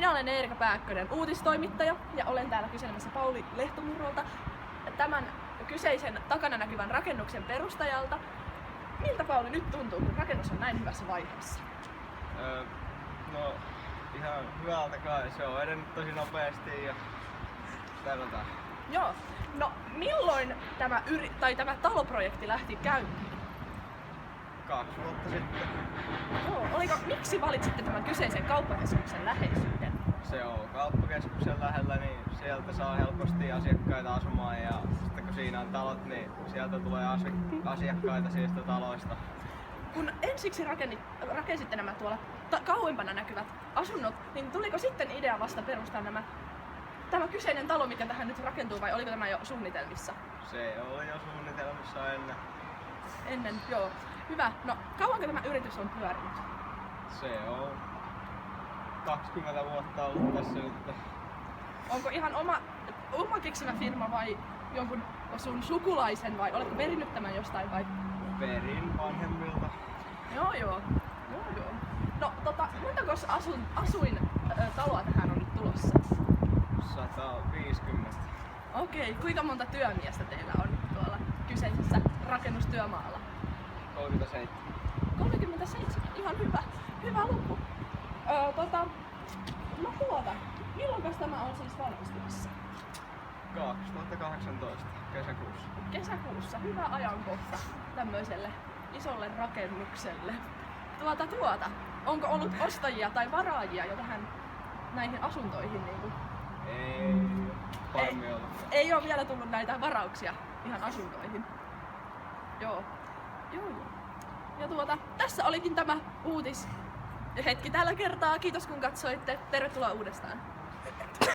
Minä olen Eerika Pääkkönen, uutistoimittaja, ja olen täällä kyselemässä Pauli Lehtomurrolta, tämän kyseisen takana näkyvän rakennuksen perustajalta. Miltä, Pauli, nyt tuntuu, kun rakennus on näin hyvässä vaiheessa? No, ihan hyvältä kai. Se on edennyt tosi nopeasti ja tällaista. Joo. No, milloin tämä taloprojekti lähti käyntiin? 2 vuotta sitten. Joo. Miksi valitsitte tämän kyseisen kauppakeskuksen läheisyyden? Se on kauppakeskuksen lähellä, niin sieltä saa helposti asiakkaita asumaan ja sitten kun siinä on talot, niin sieltä tulee asiakkaita siitä taloista. Kun ensiksi rakensitte nämä tuolla kauempana näkyvät asunnot, niin tuliko sitten idea vasta perustaa tämä kyseinen talo, mikä tähän nyt rakentuu, vai oliko tämä jo suunnitelmissa? Se oli jo suunnitelmissa ennen. Ennen, joo. Hyvä. No, kauanko tämä yritys on pyörinyt? Se on 20 vuotta ollut tässä nyt. Onko ihan oma keksimä firma vai jonkun sun sukulaisen, vai oletko perinnyt tämän jostain vai? Perin vanhemmilta. Joo. No, montako asuintaloa tähän on nyt tulossa? 150. Okei, kuinka monta työmiestä teillä on tuolla kyseisessä rakennustyömaalla? 37. 37, ihan hyvä luku. Milloin tämä on siis valmistumassa? 2018 kesäkuussa. Kesäkuussa, hyvä ajankohta tämmöiselle isolle rakennukselle. Onko ollut ostajia tai varaajia jo näihin asuntoihin? Ei ole vielä tullut näitä varauksia ihan asuntoihin. Joo. Ja tässä olikin tämä uutishetki tällä kertaa. Kiitos kun katsoitte. Tervetuloa uudestaan.